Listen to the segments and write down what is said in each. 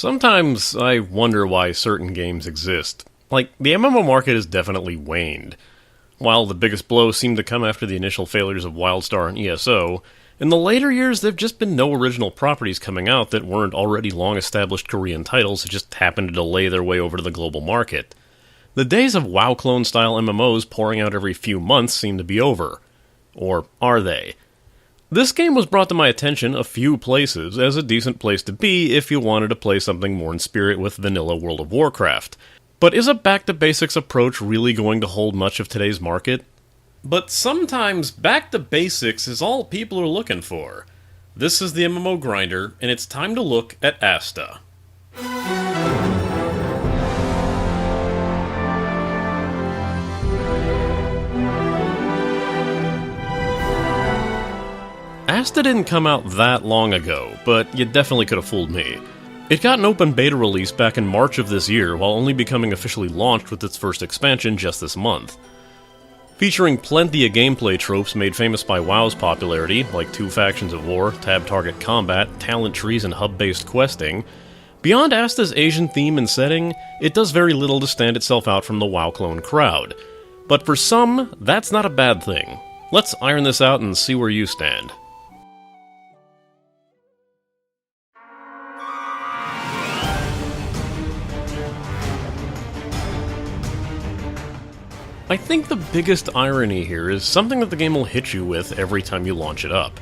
Sometimes I wonder why certain games exist. Like, the MMO market has definitely waned. While the biggest blow seemed to come after the initial failures of WildStar and ESO, in the later years there've just been no original properties coming out that weren't already long-established Korean titles that just happened to delay their way over to the global market. The days of WoW clone-style MMOs pouring out every few months seem to be over. Or are they? This game was brought to my attention a few places as a decent place to be if you wanted to play something more in spirit with vanilla World of Warcraft. But is a back-to-basics approach really going to hold much of today's market? But sometimes back-to-basics is all people are looking for. This is the MMO Grinder, and it's time to look at Asta. Asta didn't come out that long ago, but you definitely could have fooled me. It got an open beta release back in March of this year, while only becoming officially launched with its first expansion just this month. Featuring plenty of gameplay tropes made famous by WoW's popularity, like 2 factions of war, tab-target combat, talent trees, and hub-based questing, beyond Asta's Asian theme and setting, it does very little to stand itself out from the WoW clone crowd. But for some, that's not a bad thing. Let's iron this out and see where you stand. I think the biggest irony here is something that the game will hit you with every time you launch it up.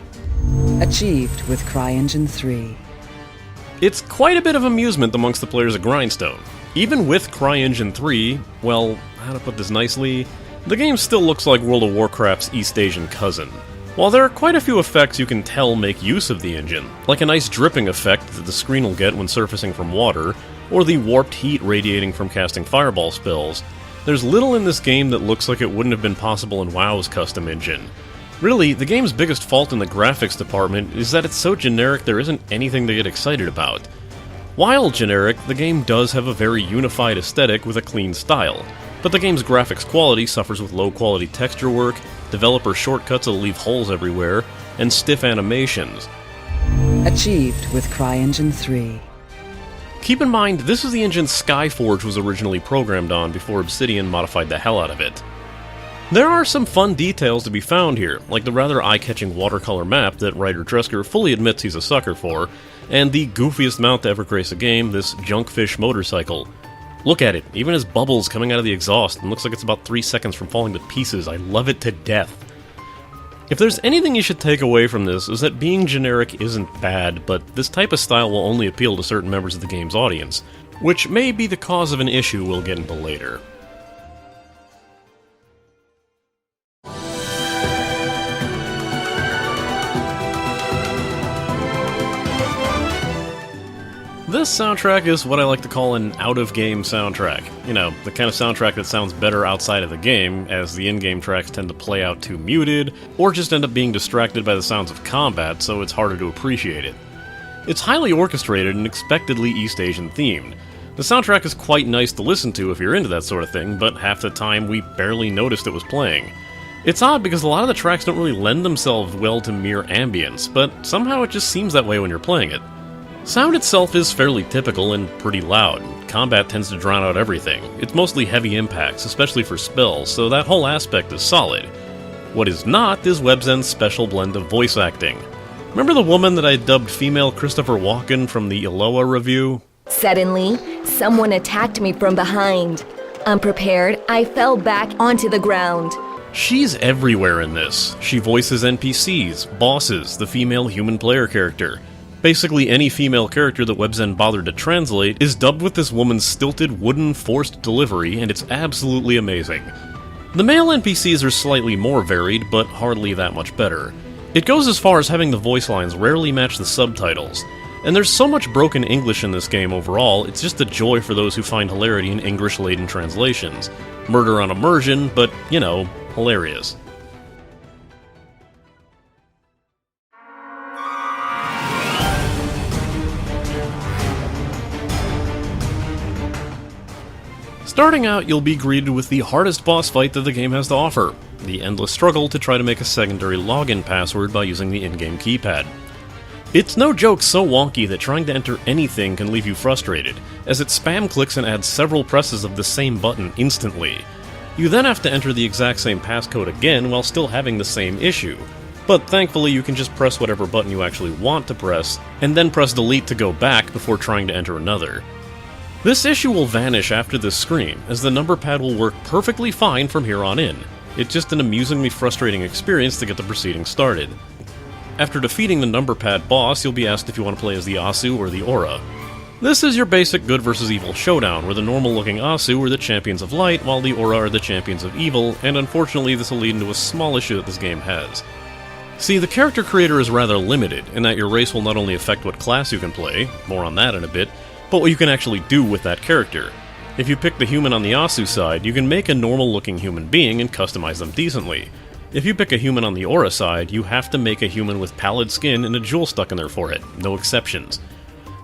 Achieved with CryEngine 3. It's quite a bit of amusement amongst the players of Grindstone. Even with CryEngine 3, well, how to put this nicely, the game still looks like World of Warcraft's East Asian cousin. While there are quite a few effects you can tell make use of the engine, like a nice dripping effect that the screen will get when surfacing from water, or the warped heat radiating from casting fireball spells, there's little in this game that looks like it wouldn't have been possible in WoW's custom engine. Really, the game's biggest fault in the graphics department is that it's so generic there isn't anything to get excited about. While generic, the game does have a very unified aesthetic with a clean style, but the game's graphics quality suffers with low-quality texture work, developer shortcuts that leave holes everywhere, and stiff animations. Achieved with CryEngine 3. Keep in mind, this is the engine Skyforge was originally programmed on before Obsidian modified the hell out of it. There are some fun details to be found here, like the rather eye-catching watercolor map that writer Dresker fully admits he's a sucker for, and the goofiest mount to ever grace a game, this Junkfish motorcycle. Look at it, even has bubbles coming out of the exhaust, and looks like it's about 3 seconds from falling to pieces. I love it to death. If there's anything you should take away from this, is that being generic isn't bad, but this type of style will only appeal to certain members of the game's audience, which may be the cause of an issue we'll get into later. This soundtrack is what I like to call an out-of-game soundtrack. You know, the kind of soundtrack that sounds better outside of the game, as the in-game tracks tend to play out too muted, or just end up being distracted by the sounds of combat, so it's harder to appreciate it. It's highly orchestrated and expectedly East Asian themed. The soundtrack is quite nice to listen to if you're into that sort of thing, but half the time we barely noticed it was playing. It's odd because a lot of the tracks don't really lend themselves well to mere ambience, but somehow it just seems that way when you're playing it. Sound itself is fairly typical and pretty loud. Combat tends to drown out everything. It's mostly heavy impacts, especially for spells, so that whole aspect is solid. What is not is WebZen's special blend of voice acting. Remember the woman that I dubbed female Christopher Walken from the Iloa review? Suddenly, someone attacked me from behind. Unprepared, I fell back onto the ground. She's everywhere in this. She voices NPCs, bosses, the female human player character. Basically any female character that WebZen bothered to translate is dubbed with this woman's stilted, wooden, forced delivery, and it's absolutely amazing. The male NPCs are slightly more varied, but hardly that much better. It goes as far as having the voice lines rarely match the subtitles, and there's so much broken English in this game overall, it's just a joy for those who find hilarity in English-laden translations. Murder on immersion, but, you know, hilarious. Starting out, you'll be greeted with the hardest boss fight that the game has to offer, the endless struggle to try to make a secondary login password by using the in-game keypad. It's no joke so wonky that trying to enter anything can leave you frustrated, as it spam clicks and adds several presses of the same button instantly. You then have to enter the exact same passcode again while still having the same issue. But thankfully you can just press whatever button you actually want to press, and then press delete to go back before trying to enter another. This issue will vanish after this screen, as the number pad will work perfectly fine from here on in. It's just an amusingly frustrating experience to get the proceedings started. After defeating the number pad boss, you'll be asked if you want to play as the Asu or the Aura. This is your basic good versus evil showdown, where the normal-looking Asu are the champions of light, while the Aura are the champions of evil, and unfortunately this will lead into a small issue that this game has. See, the character creator is rather limited, in that your race will not only affect what class you can play, more on that in a bit, but what you can actually do with that character. If you pick the human on the Asu side, you can make a normal-looking human being and customize them decently. If you pick a human on the Aura side, you have to make a human with pallid skin and a jewel stuck in their forehead, no exceptions.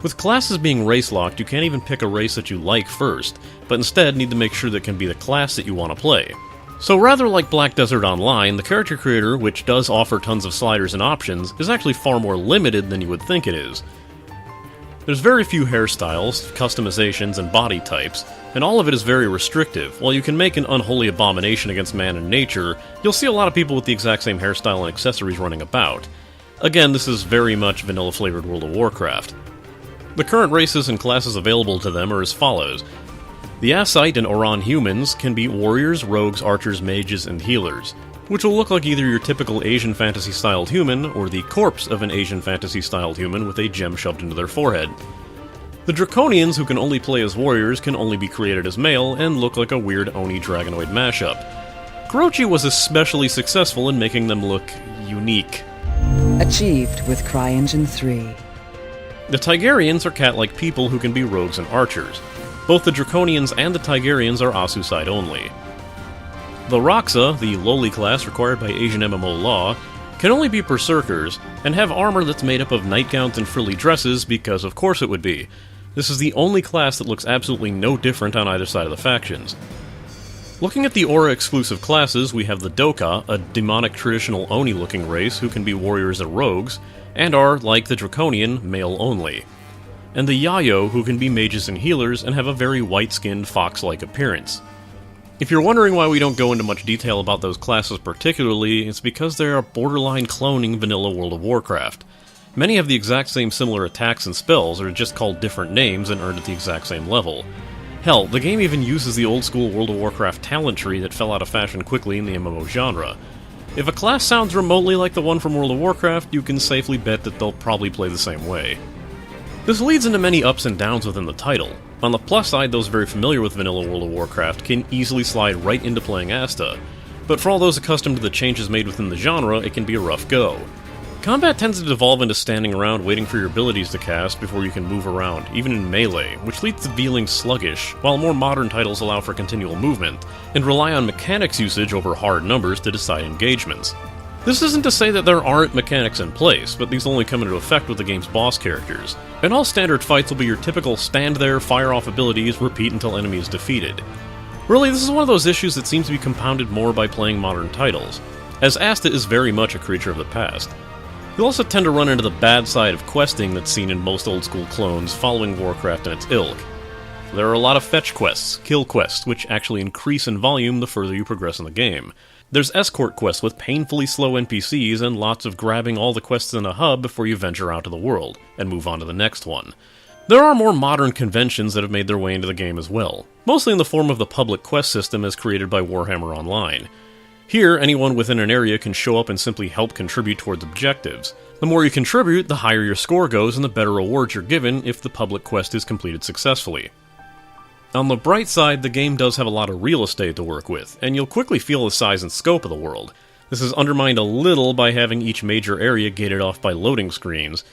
With classes being race-locked, you can't even pick a race that you like first, but instead need to make sure that can be the class that you want to play. So rather like Black Desert Online, the character creator, which does offer tons of sliders and options, is actually far more limited than you would think it is. There's very few hairstyles, customizations, and body types, and all of it is very restrictive. While you can make an unholy abomination against man and nature, you'll see a lot of people with the exact same hairstyle and accessories running about. Again, this is very much vanilla-flavored World of Warcraft. The current races and classes available to them are as follows. The Asite and Oran humans can be warriors, rogues, archers, mages, and healers, which will look like either your typical Asian fantasy-styled human, or the corpse of an Asian fantasy-styled human with a gem shoved into their forehead. The Draconians, who can only play as warriors, can only be created as male, and look like a weird Oni-Dragonoid mashup. Kurochi was especially successful in making them look unique. Achieved with CryEngine 3. The Tigerians are cat-like people who can be rogues and archers. Both the Draconians and the Tigerians are Asu side only. The Roxa, the lowly class required by Asian MMO law, can only be berserkers, and have armor that's made up of nightgowns and frilly dresses because of course it would be. This is the only class that looks absolutely no different on either side of the factions. Looking at the Aura exclusive classes, we have the Doka, a demonic traditional Oni-looking race who can be warriors or rogues, and are, like the Draconian, male only. And the Yayo, who can be mages and healers and have a very white-skinned, fox-like appearance. If you're wondering why we don't go into much detail about those classes particularly, it's because they are borderline cloning vanilla World of Warcraft. Many have the exact same similar attacks and spells, or just called different names and earned at the exact same level. Hell, the game even uses the old-school World of Warcraft talent tree that fell out of fashion quickly in the MMO genre. If a class sounds remotely like the one from World of Warcraft, you can safely bet that they'll probably play the same way. This leads into many ups and downs within the title. On the plus side, those very familiar with vanilla World of Warcraft can easily slide right into playing Asta, but for all those accustomed to the changes made within the genre, it can be a rough go. Combat tends to devolve into standing around waiting for your abilities to cast before you can move around, even in melee, which leads to feeling sluggish, while more modern titles allow for continual movement, and rely on mechanics usage over hard numbers to decide engagements. This isn't to say that there aren't mechanics in place, but these only come into effect with the game's boss characters, and all standard fights will be your typical stand there, fire off abilities, repeat until enemy is defeated. Really, this is one of those issues that seems to be compounded more by playing modern titles, as Asta is very much a creature of the past. You'll also tend to run into the bad side of questing that's seen in most old-school clones following Warcraft and its ilk. There are a lot of fetch quests, kill quests, which actually increase in volume the further you progress in the game. There's escort quests with painfully slow NPCs and lots of grabbing all the quests in a hub before you venture out to the world, and move on to the next one. There are more modern conventions that have made their way into the game as well, mostly in the form of the public quest system as created by Warhammer Online. Here, anyone within an area can show up and simply help contribute towards objectives. The more you contribute, the higher your score goes and the better rewards you're given if the public quest is completed successfully. On the bright side, the game does have a lot of real estate to work with, and you'll quickly feel the size and scope of the world. This is undermined a little by having each major area gated off by loading screens,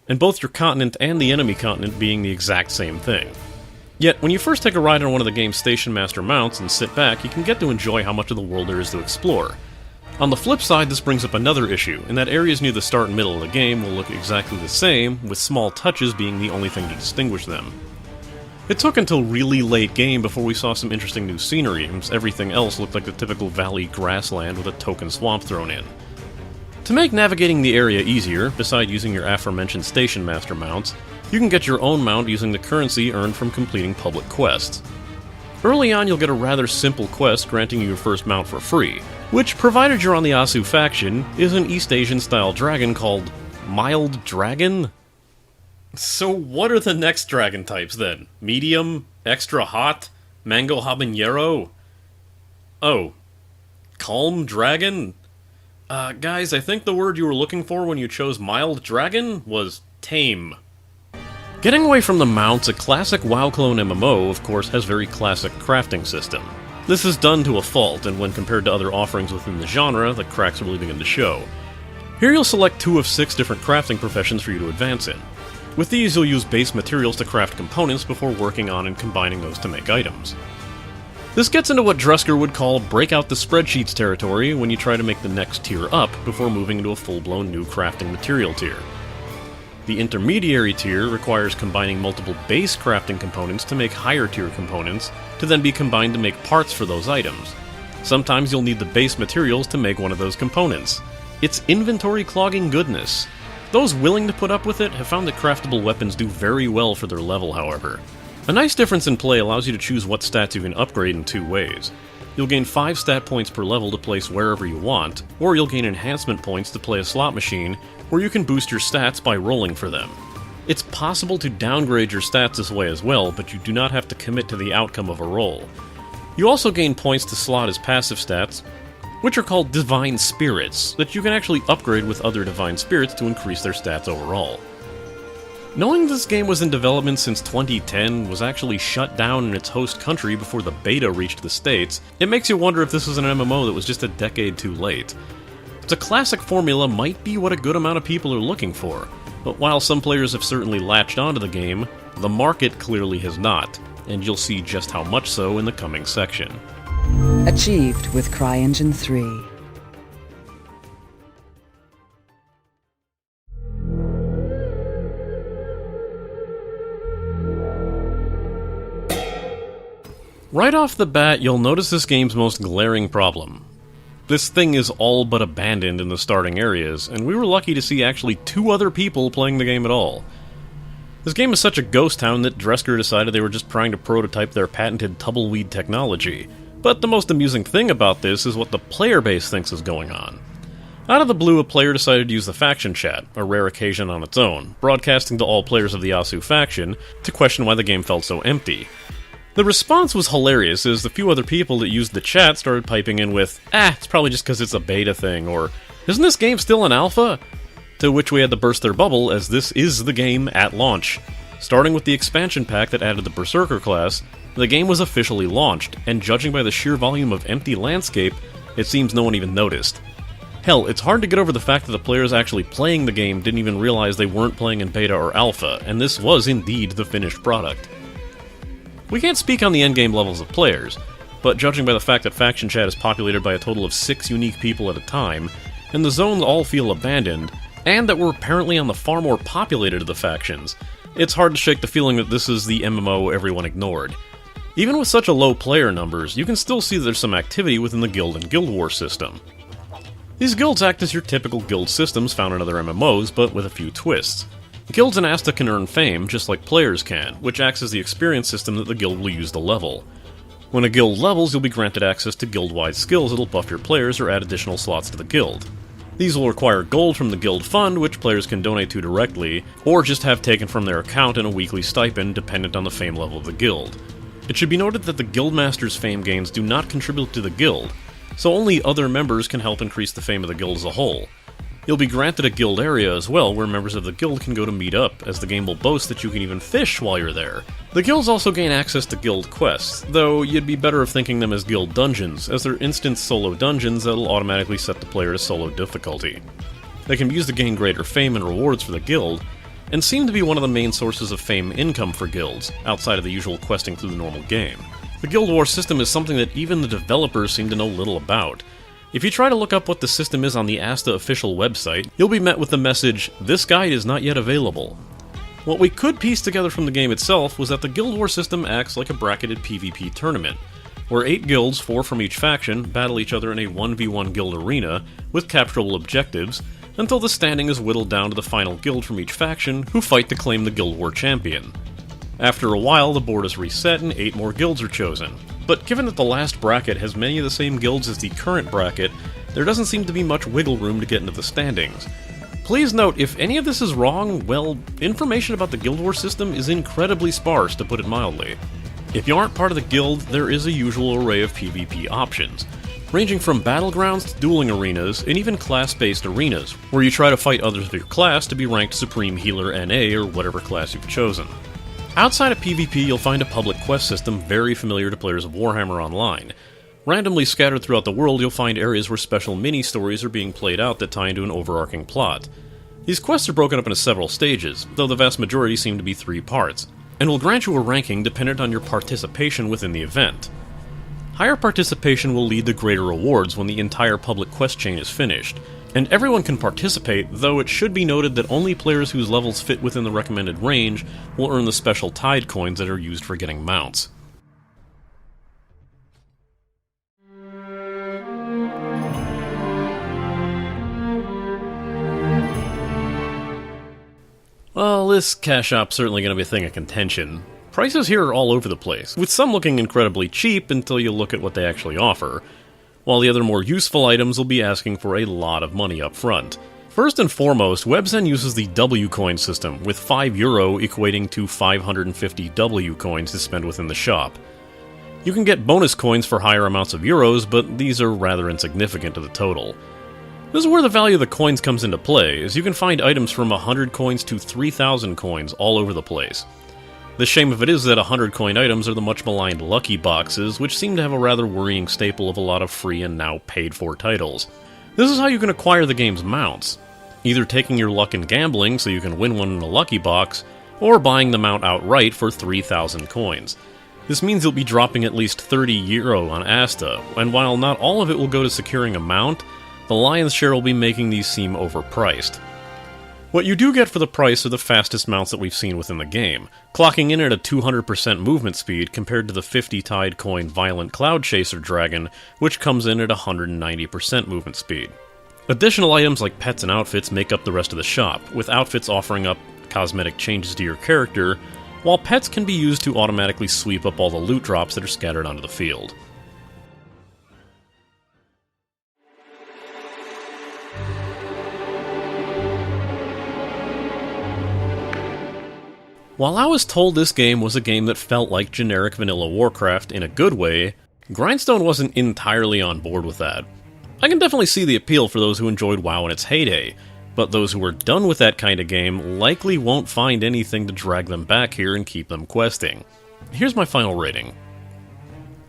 and both your continent and the enemy continent being the exact same thing. Yet, when you first take a ride on one of the game's Station Master mounts and sit back, you can get to enjoy how much of the world there is to explore. On the flip side, this brings up another issue, in that areas near the start and middle of the game will look exactly the same, with small touches being the only thing to distinguish them. It took until really late game before we saw some interesting new scenery, as everything else looked like the typical valley grassland with a token swamp thrown in. To make navigating the area easier, beside using your aforementioned Station Master mounts, you can get your own mount using the currency earned from completing public quests. Early on, you'll get a rather simple quest granting you your first mount for free, which, provided you're on the Asu faction, is an East Asian-style dragon called Mild Dragon? So what are the next dragon types then? Medium? Extra hot? Mango habanero? Oh. Calm dragon? Guys, I think the word you were looking for when you chose Mild Dragon was tame. Getting away from the mounts, a classic WoW clone MMO, of course, has very classic crafting system. This is done to a fault, and when compared to other offerings within the genre, the cracks really begin to show. Here you'll select 2 of 6 different crafting professions for you to advance in. With these, you'll use base materials to craft components before working on and combining those to make items. This gets into what Drusker would call break out the spreadsheets territory when you try to make the next tier up before moving into a full-blown new crafting material tier. The intermediary tier requires combining multiple base crafting components to make higher tier components, to then be combined to make parts for those items. Sometimes you'll need the base materials to make one of those components. It's inventory clogging goodness. Those willing to put up with it have found that craftable weapons do very well for their level, however. A nice difference in play allows you to choose what stats you can upgrade in 2 ways. You'll gain 5 stat points per level to place wherever you want, or you'll gain enhancement points to play a slot machine, where you can boost your stats by rolling for them. It's possible to downgrade your stats this way as well, but you do not have to commit to the outcome of a roll. You also gain points to slot as passive stats, which are called Divine Spirits, that you can actually upgrade with other Divine Spirits to increase their stats overall. Knowing this game was in development since 2010, was actually shut down in its host country before the beta reached the States, it makes you wonder if this was an MMO that was just a decade too late. Its a classic formula might be what a good amount of people are looking for, but while some players have certainly latched onto the game, the market clearly has not, and you'll see just how much so in the coming section. Achieved with CryEngine 3. Right off the bat, you'll notice this game's most glaring problem. This thing is all but abandoned in the starting areas, and we were lucky to see actually 2 other people playing the game at all. This game is such a ghost town that Drusker decided they were just trying to prototype their patented tumbleweed technology. But the most amusing thing about this is what the player base thinks is going on. Out of the blue, a player decided to use the faction chat, a rare occasion on its own, broadcasting to all players of the Asu faction to question why the game felt so empty. The response was hilarious, as the few other people that used the chat started piping in with, it's probably just because it's a beta thing, or, isn't this game still in alpha? To which we had to burst their bubble, as this is the game at launch. Starting with the expansion pack that added the Berserker class, the game was officially launched, and judging by the sheer volume of empty landscape, it seems no one even noticed. Hell, it's hard to get over the fact that the players actually playing the game didn't even realize they weren't playing in beta or alpha, and this was indeed the finished product. We can't speak on the endgame levels of players, but judging by the fact that faction chat is populated by a total of 6 unique people at a time, and the zones all feel abandoned, and that we're apparently on the far more populated of the factions, it's hard to shake the feeling that this is the MMO everyone ignored. Even with such a low player numbers, you can still see that there's some activity within the guild and guild war system. These guilds act as your typical guild systems found in other MMOs, but with a few twists. Guilds in Asta can earn fame, just like players can, which acts as the experience system that the guild will use to level. When a guild levels, you'll be granted access to guild-wide skills that'll buff your players or add additional slots to the guild. These will require gold from the guild fund, which players can donate to directly, or just have taken from their account in a weekly stipend dependent on the fame level of the guild. It should be noted that the Guildmaster's fame gains do not contribute to the guild, so only other members can help increase the fame of the guild as a whole. You'll be granted a guild area as well, where members of the guild can go to meet up, as the game will boast that you can even fish while you're there. The guilds also gain access to guild quests, though you'd be better off thinking them as guild dungeons, as they're instant solo dungeons that'll automatically set the player to solo difficulty. They can be used to gain greater fame and rewards for the guild, and seem to be one of the main sources of fame income for guilds, outside of the usual questing through the normal game. The Guild War system is something that even the developers seem to know little about. If you try to look up what the system is on the Asta official website, you'll be met with the message, "This guide is not yet available." What we could piece together from the game itself was that the Guild War system acts like a bracketed PvP tournament, where 8 guilds, 4 from each faction, battle each other in a 1v1 guild arena with capturable objectives, until the standing is whittled down to the final guild from each faction, who fight to claim the Guild War champion. After a while, the board is reset and 8 more guilds are chosen. But given that the last bracket has many of the same guilds as the current bracket, there doesn't seem to be much wiggle room to get into the standings. Please note, if any of this is wrong, well, information about the Guild War system is incredibly sparse, to put it mildly. If you aren't part of the guild, there is a usual array of PvP options, ranging from battlegrounds to dueling arenas, and even class-based arenas, where you try to fight others of your class to be ranked Supreme Healer NA or whatever class you've chosen. Outside of PvP, you'll find a public quest system very familiar to players of Warhammer Online. Randomly scattered throughout the world, you'll find areas where special mini-stories are being played out that tie into an overarching plot. These quests are broken up into several stages, though the vast majority seem to be 3 parts, and will grant you a ranking dependent on your participation within the event. Higher participation will lead to greater rewards when the entire public quest chain is finished, and everyone can participate, though it should be noted that only players whose levels fit within the recommended range will earn the special Tide coins that are used for getting mounts. Well, this cash shop's certainly going to be a thing of contention. Prices here are all over the place, with some looking incredibly cheap until you look at what they actually offer, while the other more useful items will be asking for a lot of money up front. First and foremost, WebZen uses the W coin system, with €5 equating to 550 W coins to spend within the shop. You can get bonus coins for higher amounts of euros, but these are rather insignificant to the total. This is where the value of the coins comes into play, as you can find items from 100 coins to 3,000 coins all over the place. The shame of it is that 100 coin items are the much maligned lucky boxes, which seem to have a rather worrying staple of a lot of free and now paid for titles. This is how you can acquire the game's mounts, either taking your luck in gambling so you can win one in a lucky box, or buying the mount outright for 3,000 coins. This means you'll be dropping at least €30 on Asta, and while not all of it will go to securing a mount, the lion's share will be making these seem overpriced. What you do get for the price are the fastest mounts that we've seen within the game, clocking in at a 200% movement speed compared to the 50 Tide coin Violent Cloud Chaser Dragon, which comes in at 190% movement speed. Additional items like pets and outfits make up the rest of the shop, with outfits offering up cosmetic changes to your character, while pets can be used to automatically sweep up all the loot drops that are scattered onto the field. While I was told this game was a game that felt like generic vanilla Warcraft in a good way, Grindstone wasn't entirely on board with that. I can definitely see the appeal for those who enjoyed WoW in its heyday, but those who are done with that kind of game likely won't find anything to drag them back here and keep them questing. Here's my final rating.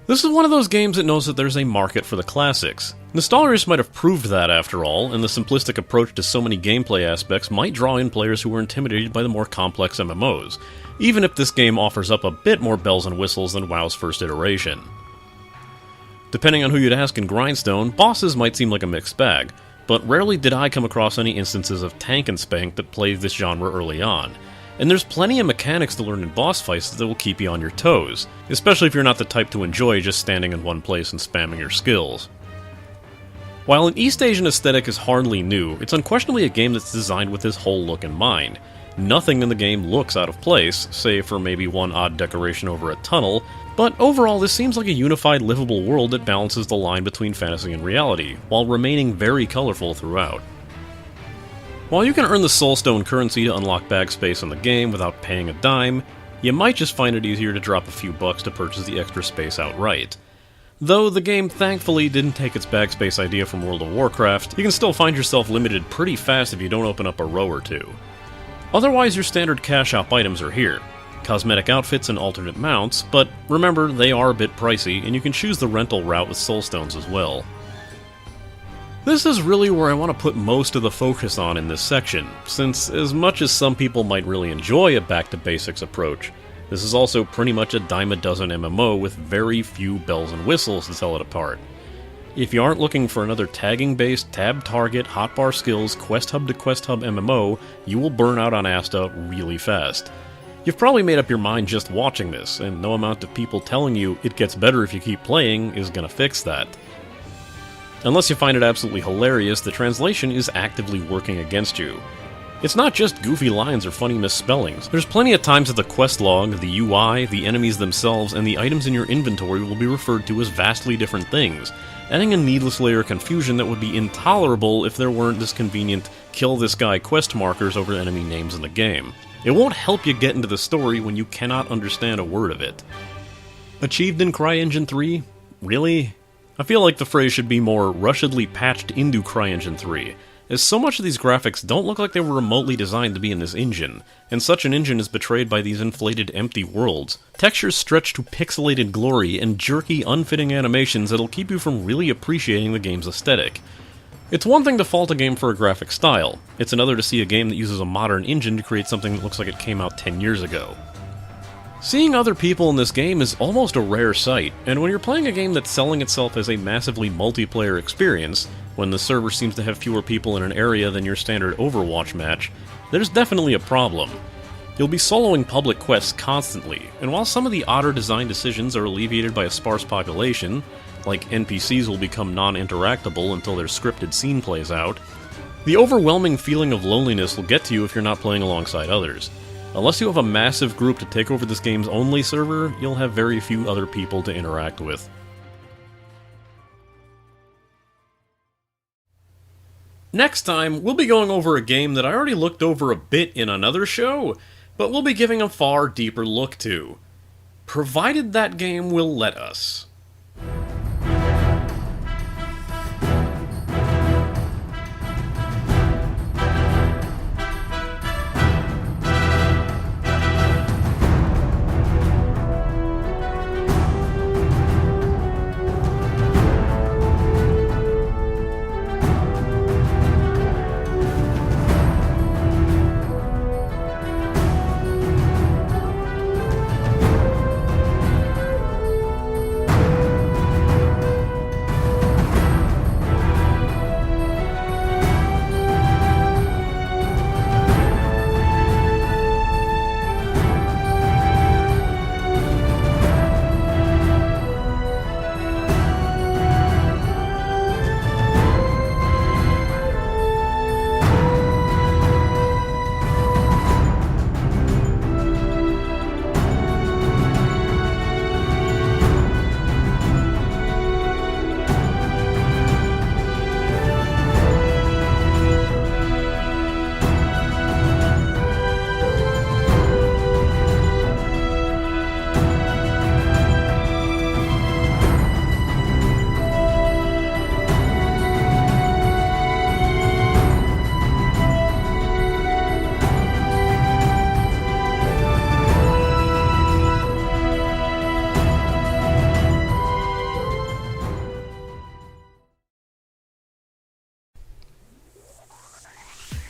This is one of those games that knows that there's a market for the classics. Nostalgians might have proved that after all, and the simplistic approach to so many gameplay aspects might draw in players who were intimidated by the more complex MMOs, even if this game offers up a bit more bells and whistles than WoW's first iteration. Depending on who you'd ask in Grindstone, bosses might seem like a mixed bag, but rarely did I come across any instances of tank and spank that played this genre early on. And there's plenty of mechanics to learn in boss fights that will keep you on your toes, especially if you're not the type to enjoy just standing in one place and spamming your skills. While an East Asian aesthetic is hardly new, it's unquestionably a game that's designed with this whole look in mind. Nothing in the game looks out of place, save for maybe one odd decoration over a tunnel, but overall this seems like a unified livable world that balances the line between fantasy and reality, while remaining very colorful throughout. While you can earn the Soulstone currency to unlock bag space in the game without paying a dime, you might just find it easier to drop a few bucks to purchase the extra space outright. Though the game thankfully didn't take its bag space idea from World of Warcraft, you can still find yourself limited pretty fast if you don't open up a row or two. Otherwise, your standard cash shop items are here. Cosmetic outfits and alternate mounts, but remember, they are a bit pricey, and you can choose the rental route with Soulstones as well. This is really where I want to put most of the focus on in this section, since as much as some people might really enjoy a back-to-basics approach, this is also pretty much a dime a dozen MMO with very few bells and whistles to tell it apart. If you aren't looking for another tagging-based, tab-target, hotbar skills, quest hub to quest hub MMO, you will burn out on Asta really fast. You've probably made up your mind just watching this, and no amount of people telling you it gets better if you keep playing is gonna fix that. Unless you find it absolutely hilarious, the translation is actively working against you. It's not just goofy lines or funny misspellings. There's plenty of times that the quest log, the UI, the enemies themselves, and the items in your inventory will be referred to as vastly different things, adding a needless layer of confusion that would be intolerable if there weren't this convenient kill this guy quest markers over enemy names in the game. It won't help you get into the story when you cannot understand a word of it. Achieved in CryEngine 3? Really? I feel like the phrase should be more rushedly patched into CryEngine 3, as so much of these graphics don't look like they were remotely designed to be in this engine, and such an engine is betrayed by these inflated empty worlds. Textures stretch to pixelated glory and jerky, unfitting animations that'll keep you from really appreciating the game's aesthetic. It's one thing to fault a game for a graphic style, it's another to see a game that uses a modern engine to create something that looks like it came out 10 years ago. Seeing other people in this game is almost a rare sight, and when you're playing a game that's selling itself as a massively multiplayer experience, when the server seems to have fewer people in an area than your standard Overwatch match, there's definitely a problem. You'll be soloing public quests constantly, and while some of the odder design decisions are alleviated by a sparse population, like NPCs will become non-interactable until their scripted scene plays out, the overwhelming feeling of loneliness will get to you if you're not playing alongside others. Unless you have a massive group to take over this game's only server, you'll have very few other people to interact with. Next time, we'll be going over a game that I already looked over a bit in another show, but we'll be giving a far deeper look to. Provided that game will let us.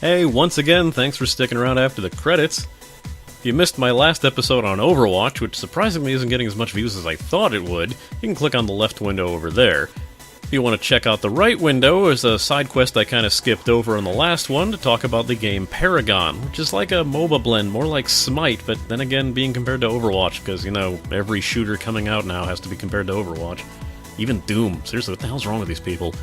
Hey, once again, thanks for sticking around after the credits. If you missed my last episode on Overwatch, which surprisingly isn't getting as much views as I thought it would, you can click on the left window over there. If you want to check out the right window, there's a side quest I kind of skipped over on the last one to talk about the game Paragon, which is like a MOBA blend, more like Smite, but then again being compared to Overwatch, because, you know, every shooter coming out now has to be compared to Overwatch. Even Doom. Seriously, what the hell's wrong with these people?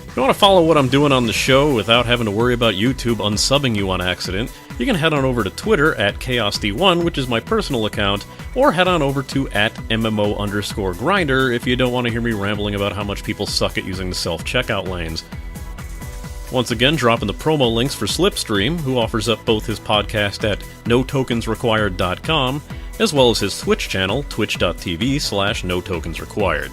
If you want to follow what I'm doing on the show without having to worry about YouTube unsubbing you on accident, you can head on over to Twitter at ChaosD1, which is my personal account, or head on over to at MMO_Grinder if you don't want to hear me rambling about how much people suck at using the self-checkout lanes. Once again, dropping the promo links for Slipstream, who offers up both his podcast at notokensrequired.com, as well as his Twitch channel, twitch.tv/notokensrequired.